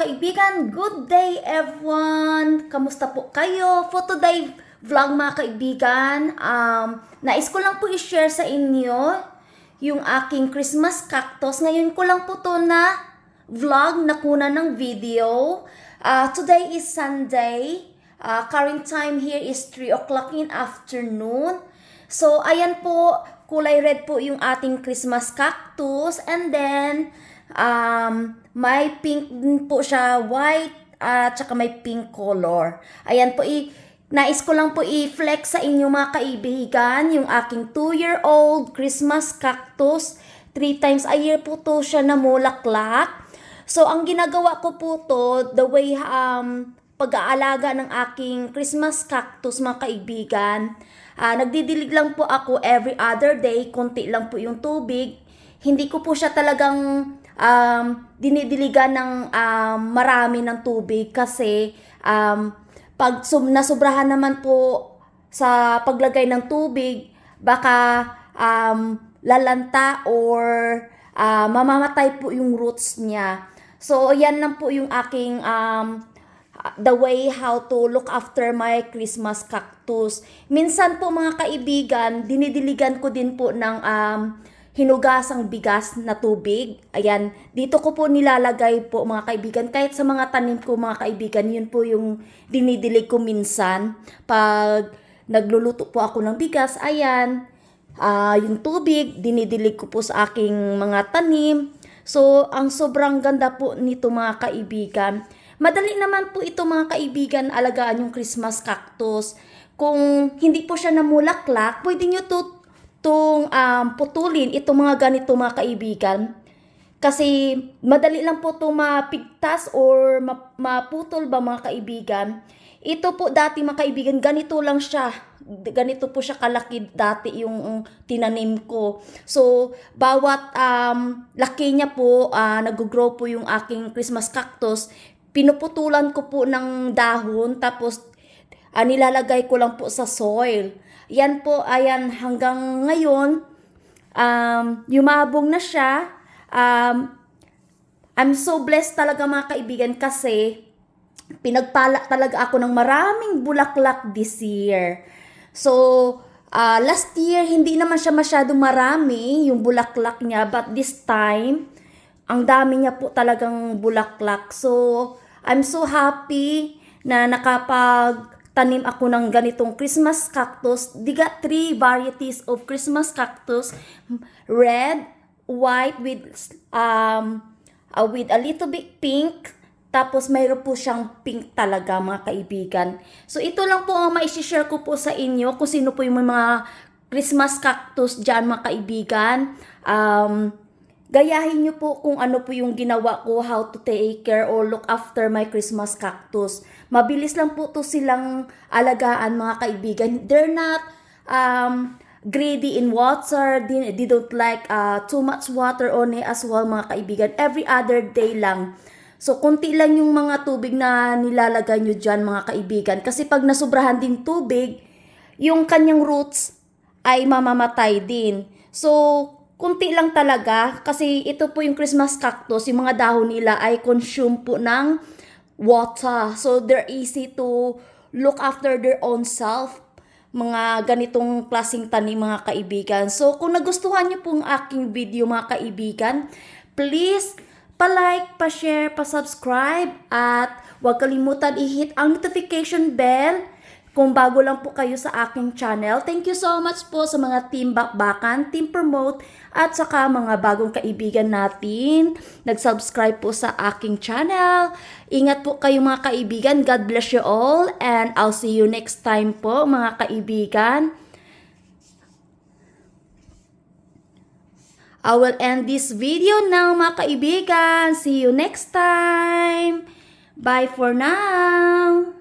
kaibigan, good day everyone! Kamusta po kayo? For today vlog mga kaibigan, nais ko lang po i-share sa inyo yung aking Christmas cactus. Ngayon ko lang po to na vlog na kuna ng video. Today is Sunday. Current time here is 3 o'clock in afternoon. So ayan po, kulay red po yung ating Christmas cactus. And then may pink din po siya, white at saka may pink color. Ayan po, nais ko lang po i-flex sa inyo mga kaibigan yung aking 2-year-old Christmas cactus. 3 times a year po to siya namulaklak. So ang ginagawa ko po to, the way pag-aalaga ng aking Christmas cactus mga kaibigan, nagdidilig lang po ako every other day, konti lang po yung tubig. Hindi ko po siya talagang dinidiligan ng marami ng tubig kasi pag nasobrahan naman po sa paglagay ng tubig, baka lalanta or mamamatay po yung roots niya. So yan lang po yung aking the way how to look after my Christmas cactus. Minsan po mga kaibigan, dinidiligan ko din po ng hinugasang bigas na tubig. Ayan, dito ko po nilalagay po mga kaibigan. Kahit sa mga tanim ko mga kaibigan, yun po yung dinidilig ko minsan. Pag nagluluto po ako ng bigas, ayan, yung tubig, dinidilig ko po sa aking mga tanim. So, ang sobrang ganda po nito mga kaibigan. Madali naman po ito mga kaibigan, alagaan yung Christmas cactus. Kung hindi po siya namulaklak, pwede nyo putulin itong mga ganito mga kaibigan. Kasi madali lang po itong mapigtas or maputol ba mga kaibigan. Ito po dati mga kaibigan, ganito lang siya. Ganito po siya kalaki dati yung tinanim ko. So, bawat laki niya po, nag-grow po yung aking Christmas cactus. Pinuputulan ko po ng dahon, tapos nilalagay ko lang po sa soil. Yan po, ayan, hanggang ngayon, yumabong na siya. I'm so blessed talaga mga kaibigan kasi pinagpala talaga ako ng maraming bulaklak this year. So, last year, hindi naman siya masyadong marami yung bulaklak niya, but this time, ang dami niya po talagang bulaklak. So, I'm so happy na nakapagtanim ako ng ganitong Christmas cactus. They got 3 varieties of Christmas cactus. Red, white with a little bit pink. Tapos mayroon po siyang pink talaga mga kaibigan. So ito lang po ang mai-share ko po sa inyo kung sino po yung mga Christmas cactus dyan mga kaibigan. Gayahin nyo po kung ano po yung ginawa ko, how to take care or look after my Christmas cactus. Mabilis lang po to silang alagaan mga kaibigan. They're not greedy in water. They don't like too much water on it as well mga kaibigan. Every other day lang. So, konti lang yung mga tubig na nilalagay nyo dyan mga kaibigan. Kasi pag nasubrahan din tubig, yung kanyang roots ay mamamatay din. So, kunti lang talaga kasi ito po yung Christmas cactus, yung mga dahon nila ay consume po ng water. So, they're easy to look after their own self. Mga ganitong klaseng tanim mga kaibigan. So, kung nagustuhan nyo po ang aking video mga kaibigan, please pa-like, pa-share, pa-subscribe at huwag kalimutan i-hit ang notification bell kung bago lang po kayo sa aking channel. Thank you so much po sa mga team bakbakan, team promote, at saka mga bagong kaibigan natin. Nag-subscribe po sa aking channel. Ingat po kayo mga kaibigan. God bless you all. And I'll see you next time po mga kaibigan. I will end this video now mga kaibigan. See you next time. Bye for now.